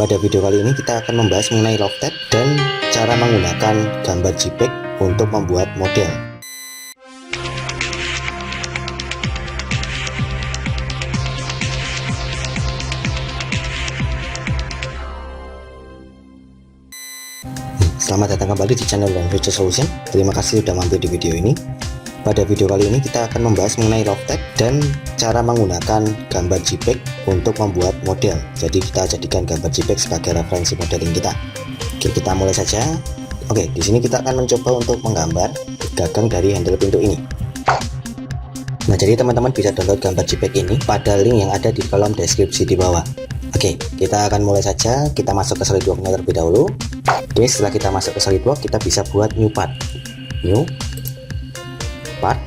Pada video kali ini kita akan membahas mengenai Lofted dan cara menggunakan gambar JPEG untuk membuat model. Selamat datang kembali di channel One Future Solution. Terima kasih sudah mampir di video ini. Pada video kali ini kita akan membahas mengenai Lofted dan cara menggunakan gambar JPEG untuk membuat model. Jadi kita jadikan gambar JPEG sebagai referensi modeling kita. Oke, kita mulai saja. Oke, di sini kita akan mencoba untuk menggambar gagang dari handle pintu ini. Nah, jadi teman-teman bisa download gambar JPEG ini pada link yang ada di kolom deskripsi di bawah. Oke, kita akan mulai saja. Kita masuk ke SolidWorks terlebih dahulu. Oke, setelah kita masuk ke SolidWorks, kita bisa buat new part. New part.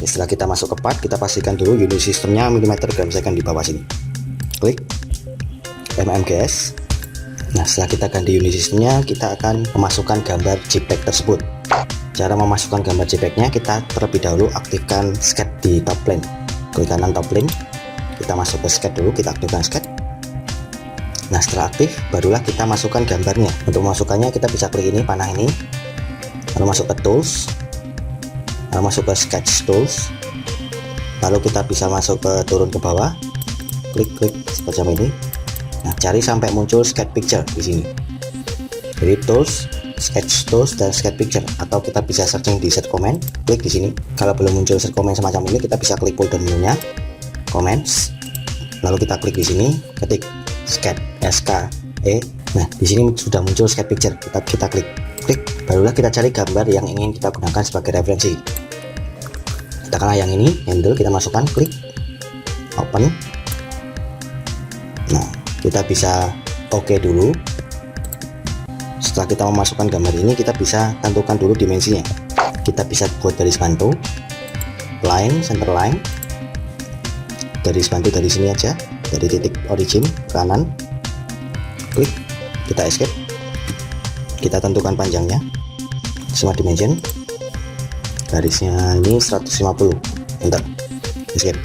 Setelah kita masuk ke part, kita pastikan dulu unit sistemnya milimeter gram second di bawah sini. Klik mmgs. Nah, setelah kita ganti unit sistemnya, kita akan memasukkan gambar JPEG tersebut. Cara memasukkan gambar JPEG-nya, kita terlebih dahulu aktifkan sketch di top plane. Klik kanan top plane, kita masuk ke sketch dulu, kita aktifkan sketch. Nah, setelah aktif, barulah kita masukkan gambarnya. Untuk memasukkannya, kita bisa klik ini, panah ini, lalu masuk ke tools, lalu masuk ke sketch tools, lalu kita bisa masuk ke turun ke bawah, klik seperti ini. Nah, cari sampai muncul sketch picture di sini. Jadi tools, sketch tools, dan sketch picture. Atau kita bisa searching di search comment, klik di sini. Kalau belum muncul search comment semacam ini, kita bisa klik folder menunya, comments, lalu kita klik di sini, ketik sketch SKE. Nah, di sini sudah muncul sketch picture. Kita klik, barulah kita cari gambar yang ingin kita gunakan sebagai referensi. Katakanlah yang ini, handle, kita masukkan, klik open. Nah, kita bisa oke dulu. Setelah kita memasukkan gambar ini, kita bisa tentukan dulu dimensinya. Kita bisa buat garis bantu, line, center line, garis bantu dari sini aja, dari titik origin kanan, klik, kita escape, kita tentukan panjangnya, semua dimension, garisnya ini 150, enter, escape.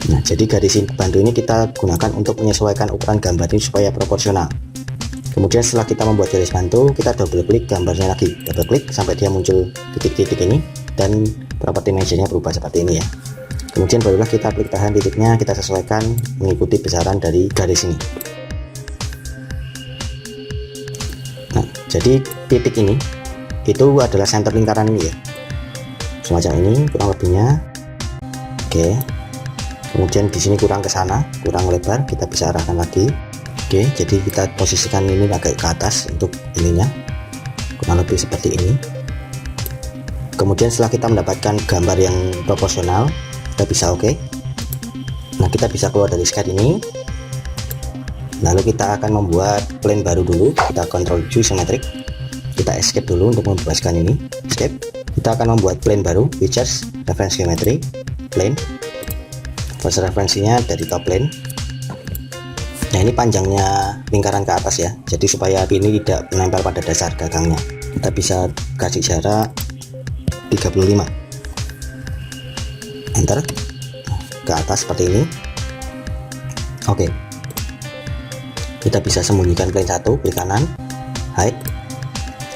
Nah, jadi garis bantu ini kita gunakan untuk menyesuaikan ukuran gambar ini supaya proporsional. Kemudian setelah kita membuat garis bantu, kita double klik gambarnya lagi, double klik sampai dia muncul titik-titik ini, dan properti dimensionnya berubah seperti ini ya. Kemudian barulah kita klik tahan titiknya, kita sesuaikan mengikuti besaran dari garis ini. Nah, jadi titik ini itu adalah center lingkaran ini ya, semacam ini kurang lebihnya. Oke, kemudian di sini kurang ke sana, kurang lebar, kita bisa arahkan lagi. Oke, jadi kita posisikan ini agak ke atas untuk ininya, kurang lebih seperti ini. Kemudian setelah kita mendapatkan gambar yang proporsional, kita bisa oke. Nah, kita bisa keluar dari sketch ini, lalu kita akan membuat plane baru dulu. Kita Ctrl Q symmetric, kita escape dulu untuk membebaskan ini, escape. Kita akan membuat plane baru, features, reference geometry, plane, first referensinya dari top plane. Nah, ini panjangnya lingkaran ke atas ya, jadi supaya ini tidak menempel pada dasar gagangnya. Kita bisa kasih jarak 35, enter, ke atas seperti ini. Oke, kita bisa sembunyikan plane 1, klik kanan, hide.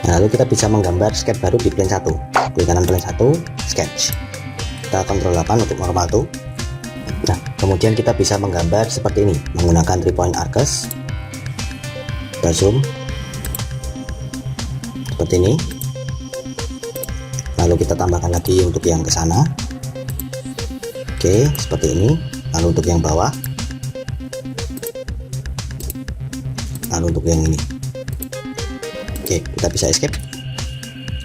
Nah, lalu kita bisa menggambar sketch baru di plane 1, klik kanan plane 1, sketch. Kita Ctrl 8 untuk normal to. Nah, kemudian kita bisa menggambar seperti ini menggunakan 3 point arcs, kita zoom seperti ini, lalu kita tambahkan lagi untuk yang ke sana. Oke, seperti ini. Lalu untuk yang bawah, lalu untuk yang ini. Oke, kita bisa escape.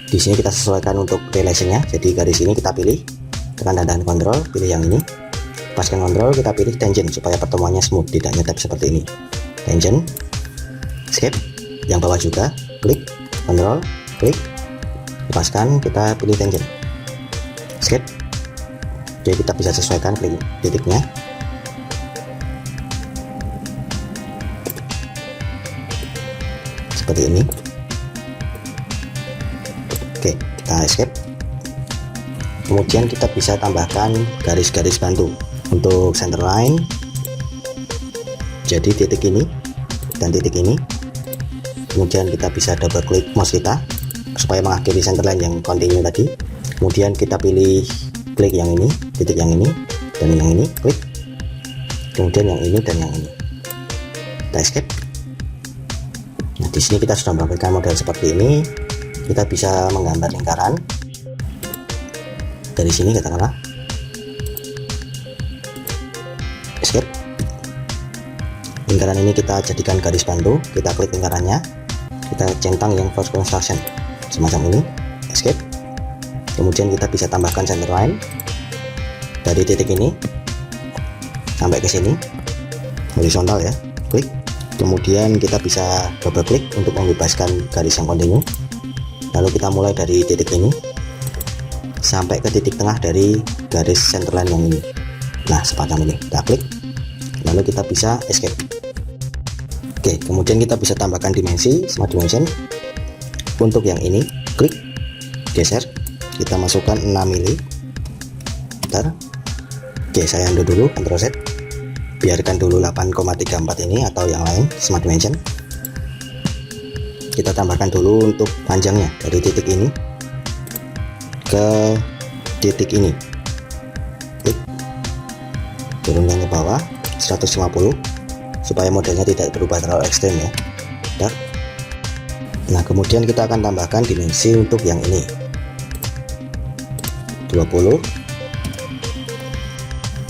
Di sini kita sesuaikan untuk relationnya. Jadi garis ini kita pilih, tekan dan kontrol, pilih yang ini. Lepaskan kontrol, kita pilih tangent supaya pertemuannya smooth, tidak nyetep seperti ini. Tangent, escape. Yang bawah juga, klik, kontrol, klik, lepaskan, kita pilih tangent, escape. Jadi kita bisa sesuaikan klik titiknya. Seperti ini. Oke, kita escape. Kemudian kita bisa tambahkan garis-garis bantu untuk center line, Jadi titik ini dan titik ini. Kemudian kita bisa double klik mouse kita supaya mengakhiri centerline yang continue tadi. Kemudian kita pilih klik yang ini, titik yang ini dan yang ini, klik. Kemudian yang ini dan yang ini. Kita escape. Nah, di sini kita sudah mendapatkan model seperti ini. Kita bisa menggambar lingkaran dari sini, katakanlah. Escape. Lingkaran ini kita jadikan garis bantu. Kita klik lingkarannya, kita centang yang first construction semacam ini. Escape. Kemudian kita bisa tambahkan centerline dari titik ini sampai ke sini, horizontal ya. Klik. Kemudian kita bisa double klik untuk membebaskan garis yang continue. Lalu kita mulai dari titik ini sampai ke titik tengah dari garis centerline yang ini. Nah, semacam ini. Kita klik. Lalu kita bisa escape. Oke, kemudian kita bisa tambahkan dimensi, smart dimension. Untuk yang ini, klik, geser, kita masukkan 6 mili. Bentar. Oke, saya undo dulu, Ctrl Z. Biarkan dulu 8,34 ini atau yang lain, smart dimension. Kita tambahkan dulu untuk panjangnya dari titik ini ke titik ini. Klik. Turunkan ke bawah 150 supaya modelnya tidak berubah terlalu ekstrem ya. Bentar. Nah, kemudian kita akan tambahkan dimensi untuk yang ini 20,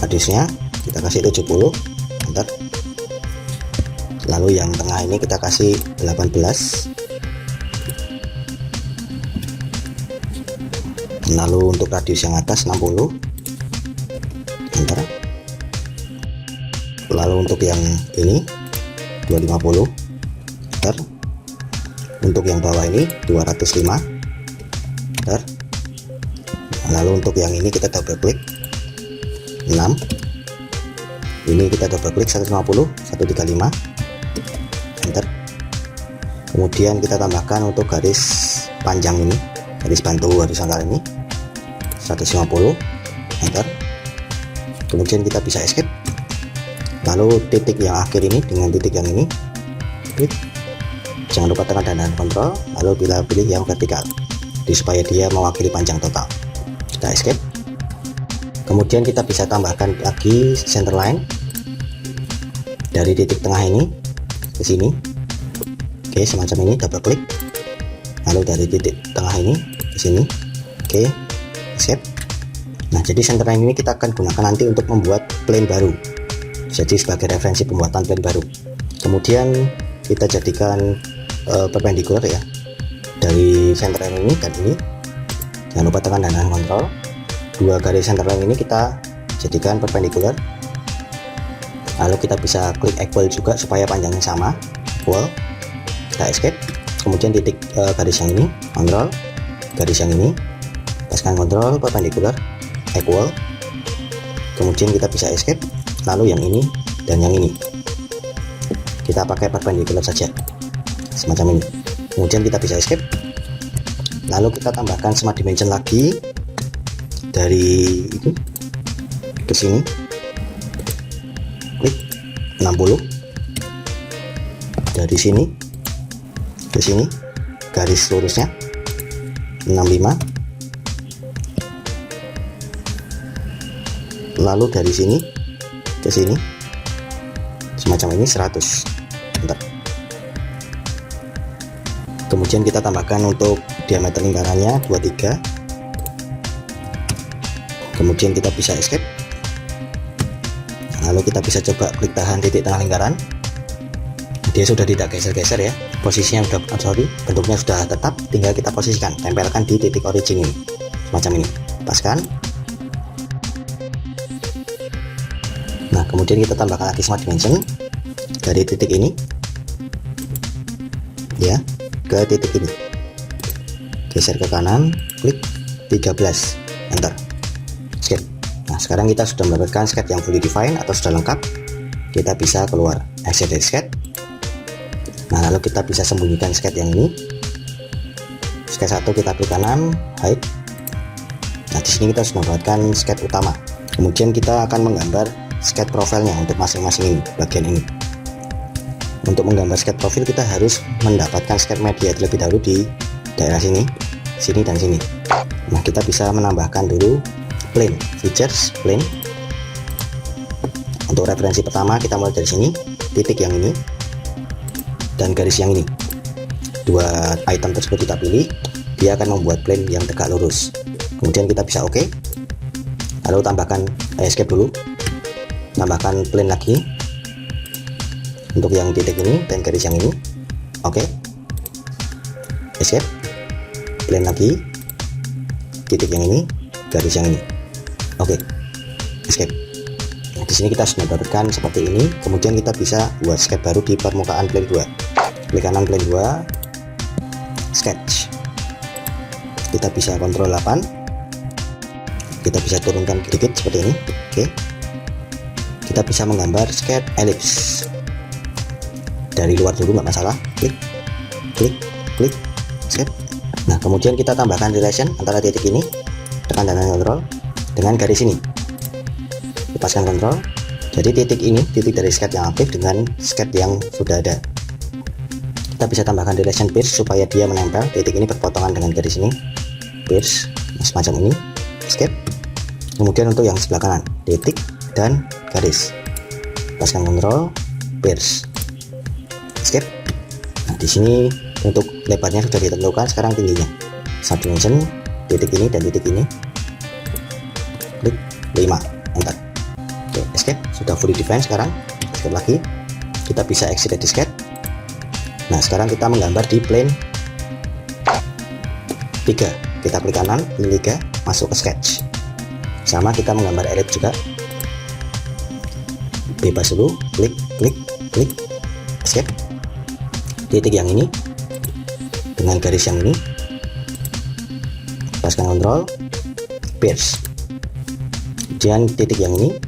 radiusnya kita kasih 70. Bentar. Lalu yang tengah ini kita kasih 18. Lalu untuk radius yang atas 60. Bentar. Lalu untuk yang ini 250. Bentar. Untuk yang bawah ini 205. Bentar. Lalu untuk yang ini kita double klik 6. Ini kita double klik 150, 135. Enter. Kemudian kita tambahkan untuk garis panjang ini, garis bantu horizontal ini 150. Enter. Kemudian kita bisa escape. Lalu titik yang akhir ini dengan titik yang ini, klik. Jangan lupa tekan dan kontrol, lalu pilih yang vertikal supaya dia mewakili panjang total. Kita escape. Kemudian kita bisa tambahkan lagi centerline dari titik tengah ini ke sini. Oke, semacam ini, double klik. Lalu dari titik tengah ini ke sini. Oke, escape. Nah, jadi centerline ini kita akan gunakan nanti untuk membuat plane baru. Jadi sebagai referensi pembuatan plane baru. Kemudian kita jadikan perpendicular ya. Dari centerline ini dan ini. Jangan lupa tekan dan kontrol. Dua garis centerline ini kita jadikan perpendicular. Lalu kita bisa klik equal juga supaya panjangnya sama, equal. Kita escape. Kemudian titik garis yang ini, kontrol. Garis yang ini, paskan kontrol, perpendicular, equal. Kemudian kita bisa escape. Lalu yang ini dan yang ini kita pakai perpendicular saja, semacam ini. Kemudian kita bisa escape. Lalu kita tambahkan smart dimension lagi dari itu ke sini. Klik 60. Dari sini ke sini garis lurusnya 65. Lalu dari sini ke sini semacam ini 100. Bentar. Kemudian kita tambahkan untuk diameter lingkarannya 23. Kemudian kita bisa escape. Lalu kita bisa coba klik tahan titik tengah lingkaran. Dia sudah tidak geser-geser ya, posisinya sudah bentuknya sudah tetap. Tinggal kita posisikan, tempelkan di titik origin ini semacam ini, paskan. Nah, kemudian kita tambahkan lagi smart dimension dari titik ini ya ke titik ini, geser ke kanan, klik 13, enter, sketch. Nah, sekarang kita sudah mendapatkan sketch yang fully defined atau sudah lengkap. Kita bisa keluar exit dari sketch. Nah, lalu kita bisa sembunyikan sketch yang ini. Sketch 1 kita klik kanan, hide. Nah, di sini kita sudah mendapatkan sketch utama. Kemudian kita akan menggambar sketch profilnya untuk masing-masing ini, bagian ini. untuk menggambar sketch profil kita harus mendapatkan sketch media terlebih dahulu di daerah sini, sini dan sini. Nah, kita bisa menambahkan dulu plane, features plane. Untuk referensi pertama kita mulai dari sini, titik yang ini dan garis yang ini. Dua item tersebut kita pilih, dia akan membuat plane yang tegak lurus. Kemudian kita bisa oke. Lalu tambahkan escape dulu, tambahkan plane lagi untuk yang titik ini dan garis yang ini. Oke, escape, plane lagi, titik yang ini, garis yang ini. Oke, escape. Nah, di sini kita sudah dapatkan seperti ini. Kemudian kita bisa buat sketch baru di permukaan plane 2. Klik kanan plane 2, sketch. Kita bisa kontrol 8. Kita bisa turunkan sedikit seperti ini. Oke, kita bisa menggambar sketch ellipse dari luar dulu, nggak masalah. Klik, klik, klik, sketch. Nah, kemudian kita tambahkan relation antara titik ini, tekan kanan kontrol dengan garis ini, lepaskan kontrol. Jadi titik ini titik dari sketch yang aktif dengan sketch yang sudah ada. Kita bisa tambahkan relation pierce supaya dia menempel. Titik ini berpotongan dengan garis ini, pierce semacam ini. Escape. Kemudian untuk yang sebelah kanan, titik dan garis, lepaskan kontrol, pierce, escape. Nah, di sini untuk lebarnya sudah ditentukan, sekarang tingginya subdimension, titik ini dan titik ini, klik 5, enter. Oke, escape, sudah fully define. Sekarang escape lagi, kita bisa exit edit sketch. Nah, sekarang kita menggambar di plane 3. Kita klik kanan, plane 3, masuk ke sketch. Sama kita menggambar ellipse juga, bebas dulu, klik, klik, klik, escape. Titik yang ini dengan garis yang ini, lepaskan kontrol, pierce. Kemudian titik yang ini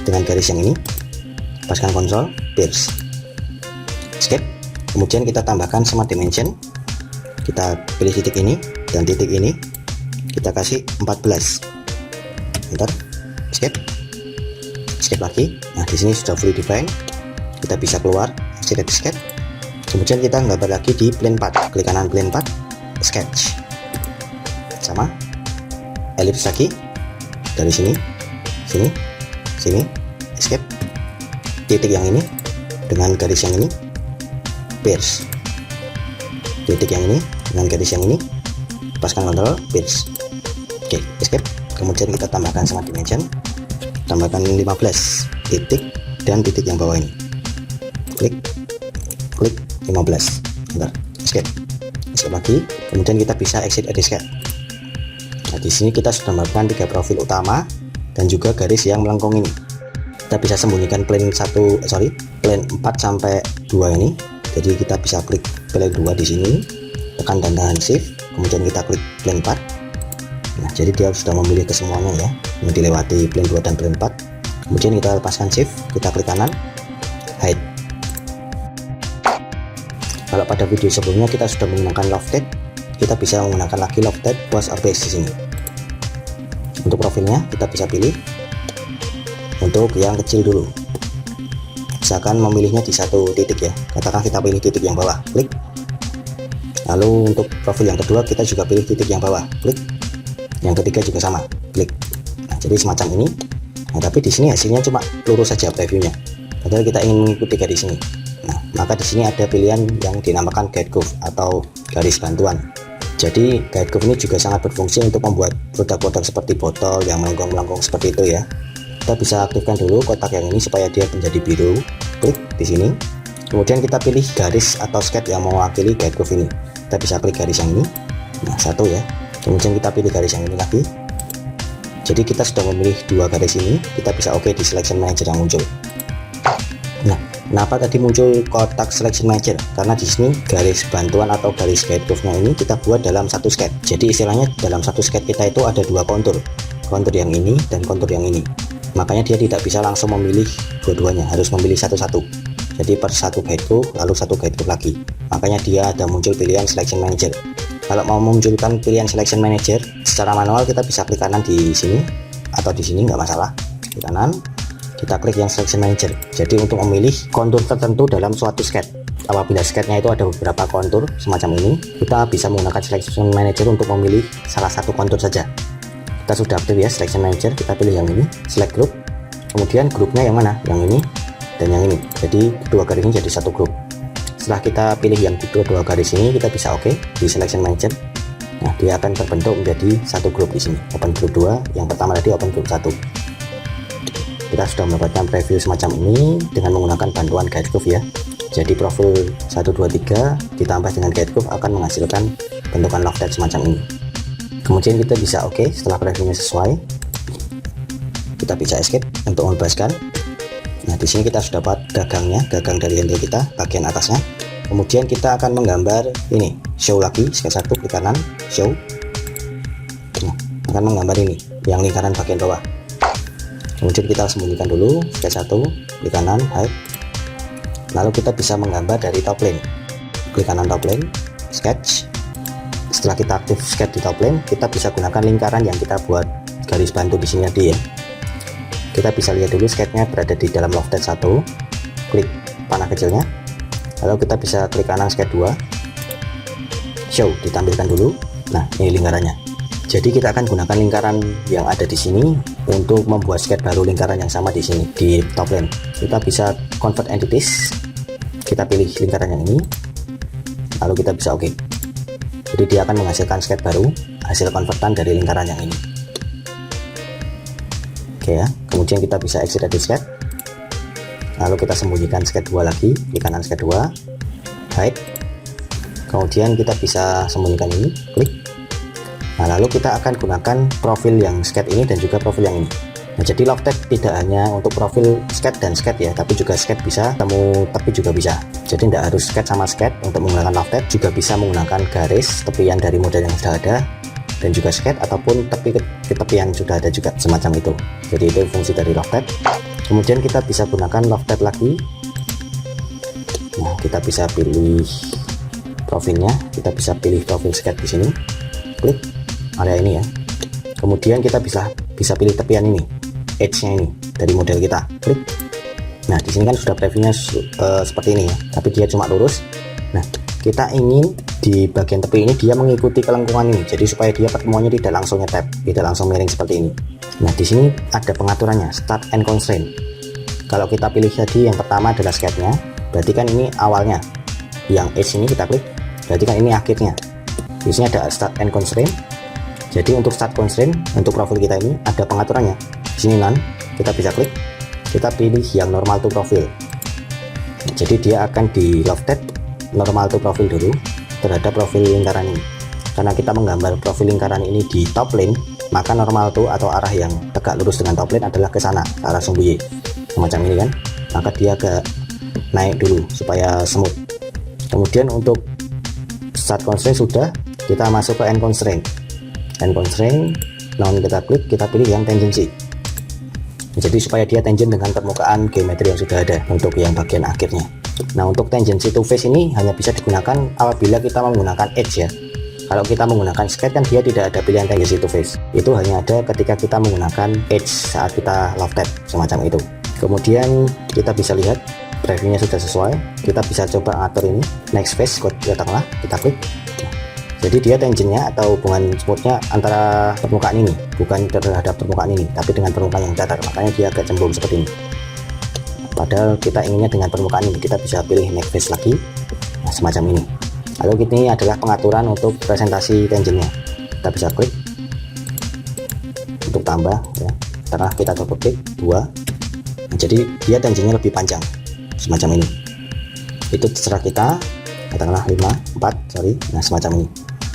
dengan garis yang ini, lepaskan kontrol, pierce, escape. Kemudian kita tambahkan smart dimension. Kita pilih titik ini dan titik ini, kita kasih 14, enter, escape, escape lagi. Nah, di sini sudah fully define. Kita bisa keluar, exit edit sketch. Kemudian kita gambar lagi di plane 4. Klik kanan plane 4, sketch. Sama, ellipse lagi dari sini, sini, sini, escape. Titik yang ini dengan garis yang ini, pierce. Titik yang ini dengan garis yang ini, lepaskan kontrol, pierce. Oke, escape. Kemudian kita tambahkan smart dimension, tambahkan 15 titik dan titik yang bawah ini, klik, klik 15, bentar, escape, escape lagi. Kemudian kita bisa exit edit sketch. Nah, di sini kita sudah melakukan 3 profil utama dan juga garis yang melengkung ini. Kita bisa sembunyikan plane 4 sampai 2 ini. Jadi kita bisa klik plane 2 di sini, tekan dan tahan shift, kemudian kita klik plane 4. Nah, jadi dia sudah memilih ke semuanya ya, ini dilewati plane 2 dan plane 4. Kemudian kita lepaskan shift, kita klik kanan, hide. Kalau pada video sebelumnya kita sudah menggunakan lofted, kita bisa menggunakan lagi lofted was or base di sini. Untuk profilnya kita bisa pilih untuk yang kecil dulu. Misalkan memilihnya di satu titik ya, katakan kita pilih titik yang bawah, klik. Lalu untuk profil yang kedua kita juga pilih titik yang bawah, klik. Yang ketiga juga sama, klik. Nah, jadi semacam ini. Nah, tapi di sini hasilnya cuma lurus saja previewnya. Padahal kita ingin mengikuti garis ini. Nah, maka di sini ada pilihan yang dinamakan guide curve atau garis bantuan. Jadi guide curve ini juga sangat berfungsi untuk membuat produk-produk seperti botol yang melengkung-melengkung seperti itu ya. Kita bisa aktifkan dulu kotak yang ini supaya dia menjadi biru. Klik di sini. Kemudian kita pilih garis atau sketch yang mewakili guide curve ini. Kita bisa klik garis yang ini. Nah, satu ya. Kemudian kita pilih garis yang ini lagi. Jadi kita sudah memilih 2 garis ini. Kita bisa oke di selection manager yang muncul. Nah, kenapa tadi muncul kotak selection manager? Karena di sini garis bantuan atau garis guide curve-nya ini kita buat dalam satu sketch. Jadi istilahnya dalam satu sketch kita itu ada 2 kontur. Kontur yang ini dan kontur yang ini. Makanya dia tidak bisa langsung memilih dua-duanya, harus memilih satu-satu. Jadi per satu guide curve lalu satu guide curve lagi. Makanya dia ada muncul pilihan selection manager. Kalau mau memunculkan pilihan selection manager secara manual kita bisa klik kanan di sini atau di sini nggak masalah. Klik kanan, kita klik yang selection manager. Jadi untuk memilih kontur tertentu dalam suatu sketch. Apabila sketchnya itu ada beberapa kontur semacam ini, kita bisa menggunakan selection manager untuk memilih salah satu kontur saja. Kita sudah aktif ya selection manager, kita pilih yang ini, select group, kemudian grupnya yang mana, yang ini dan yang ini. Jadi kedua garis ini jadi satu grup. Setelah kita pilih yang kedua garis ini, kita bisa oke di selection manager. Nah, dia akan terbentuk menjadi satu grup di sini, open group 2, yang pertama tadi open group 1. Kita sudah mendapatkan preview semacam ini dengan menggunakan bantuan guide groove ya. Jadi profil 1 2 3 ditambah dengan guide groove akan menghasilkan bentukan lofted semacam ini. Kemudian kita bisa oke setelah previewnya sesuai. Kita bisa escape untuk membebaskan. Nah, di sini kita sudah dapat gagangnya, gagang dari handle kita bagian atasnya. Kemudian kita akan menggambar ini, show lagi, sketch 1 klik kanan, show. Nah, akan menggambar ini yang lingkaran bagian bawah. Kemudian kita sembunyikan dulu, sketch 1 klik kanan, hide. Lalu kita bisa menggambar dari top plane, klik kanan top plane, sketch. Setelah kita aktif sketch di top plane, kita bisa gunakan lingkaran yang kita buat garis bantu di sini tadi ya. Kita bisa lihat dulu sketchnya berada di dalam lofted 1, klik panah kecilnya, lalu kita bisa klik kanan sketch 2, show ditampilkan dulu. Nah, ini lingkarannya. Jadi kita akan gunakan lingkaran yang ada di sini untuk membuat sketch baru lingkaran yang sama di sini di top plane. Kita bisa convert entities, kita pilih lingkaran yang ini, lalu kita bisa oke. Jadi dia akan menghasilkan sketch baru hasil konvertan dari lingkaran yang ini. Oke ya, kemudian kita bisa exit dari sketch, lalu kita sembunyikan sketch 2 lagi, klik kanan sketch 2, hide. Kemudian kita bisa sembunyikan ini, klik. Nah, lalu kita akan gunakan profil yang sketch ini dan juga profil yang ini. Nah, jadi lofted tidak hanya untuk profil sketch dan sketch ya, tapi juga sketch bisa, temu tepi juga bisa. Jadi tidak harus sketch sama sketch untuk menggunakan lofted, juga bisa menggunakan garis tepian dari model yang sudah ada dan juga sketch ataupun tepi ke tepian sudah ada juga semacam itu. Jadi itu fungsi dari lofted. Kemudian kita bisa gunakan lofted lagi. Nah, kita bisa pilih profilnya, kita bisa pilih profil sketch di sini, klik area ini ya. Kemudian kita bisa pilih tepian ini, edge-nya ini dari model kita, klik. Nah, di sini kan sudah previewnya seperti ini ya, tapi dia cuma lurus. Nah, kita ingin di bagian tepi ini dia mengikuti kelengkungan ini, jadi supaya dia pertemuannya tidak langsung nyetep, tidak langsung miring seperti ini. Nah, di sini ada pengaturannya, start and constraint. Kalau kita pilih tadi yang pertama adalah sketch-nya, berarti kan ini awalnya. Yang edge ini kita klik, berarti kan ini akhirnya. Di sini ada start and constraint. Jadi untuk start constraint untuk profil kita ini ada pengaturannya. Di sini none, kita bisa klik. Kita pilih yang normal to profile. Jadi dia akan di lofted normal to profile dulu terhadap profil lingkaran ini. Karena kita menggambar profil lingkaran ini di top plane, maka normal to atau arah yang tegak lurus dengan top plane adalah ke sana, ke arah sumbu Y. Semacam ini kan. Maka dia agak naik dulu supaya smooth. Kemudian untuk start constraint sudah, kita masuk ke end constraint. End constraint, lalu kita klik, kita pilih yang tangency. Jadi supaya dia tangent dengan permukaan geometri yang sudah ada untuk yang bagian akhirnya. Nah, untuk tangency to face ini hanya bisa digunakan apabila kita menggunakan edge ya. Kalau kita menggunakan sketch kan dia tidak ada pilihan tangency to face. Itu hanya ada ketika kita menggunakan edge saat kita lofted semacam itu. Kemudian kita bisa lihat previewnya sudah sesuai. Kita bisa coba atur ini next face, katakanlah kita klik. Jadi dia tangentnya atau hubungan smoothnya antara permukaan ini, bukan terhadap permukaan ini, tapi dengan permukaan yang datar. Makanya dia agak cembung seperti ini. Padahal kita inginnya dengan permukaan ini, kita bisa pilih next face lagi, nah, semacam ini. Lalu ini adalah pengaturan untuk presentasi tangentnya. Kita bisa klik untuk tambah ya. Setelah kita double klik 2, nah, jadi dia tangentnya lebih panjang, semacam ini. Itu terserah kita, katakanlah 5, 4, sorry, nah semacam ini.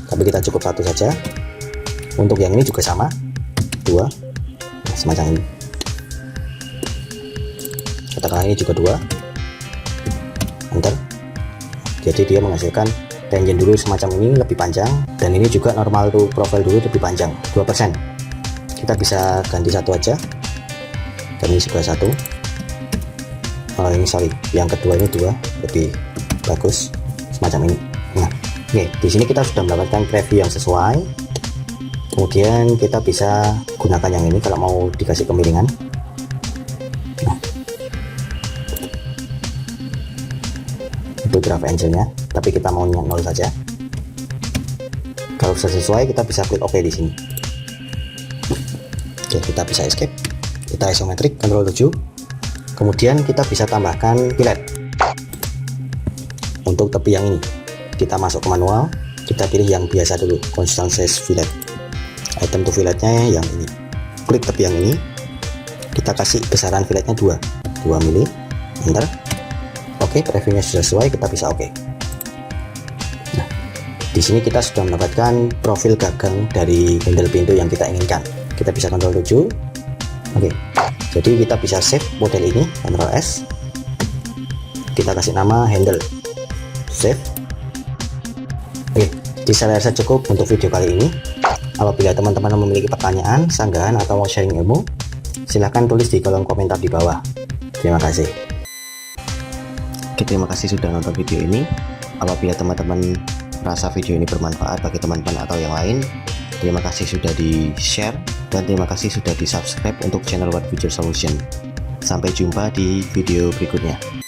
Tapi kita cukup satu saja. Untuk yang ini juga sama, 2, nah, semacam ini. Katakanlah ini juga 2, enter. Jadi dia menghasilkan tangent dulu semacam ini lebih panjang, dan ini juga normal to profile dulu lebih panjang 2%. Kita bisa ganti satu aja, dan ini sebelah 1. Oh ini sorry, yang kedua ini 2 lebih bagus semacam ini. Nah, oke, di sini kita sudah mendapatkan preview yang sesuai. Kemudian kita bisa gunakan yang ini kalau mau dikasih kemiringan. Itu graph angle-nya, tapi kita maunya 0 saja. Kalau sudah sesuai, kita bisa klik OK di sini. Oke, kita bisa escape, kita isometric, Ctrl 7. Kemudian kita bisa tambahkan fillet. Untuk tepi yang ini, kita masuk ke manual, kita pilih yang biasa dulu, constant size fillet. Item to filletnya yang ini. Klik tepi yang ini, kita kasih besaran filletnya 2 mili, enter. Oke, previewnya sudah sesuai, kita bisa oke. Nah, di sini kita sudah mendapatkan profil gagang dari handle pintu yang kita inginkan. Kita bisa Ctrl 7. Oke, jadi kita bisa save model ini, Ctrl S. Kita kasih nama handle, save. Oke, saya rasa cukup untuk video kali ini. Apabila teman-teman memiliki pertanyaan, sanggahan, atau mau sharing ilmu, silahkan tulis di kolom komentar di bawah. Terima kasih. Oke, terima kasih sudah nonton video ini. Apabila teman-teman merasa video ini bermanfaat bagi teman-teman atau yang lain, terima kasih sudah di share, dan terima kasih sudah di subscribe untuk channel What Future Solution. Sampai jumpa di video berikutnya.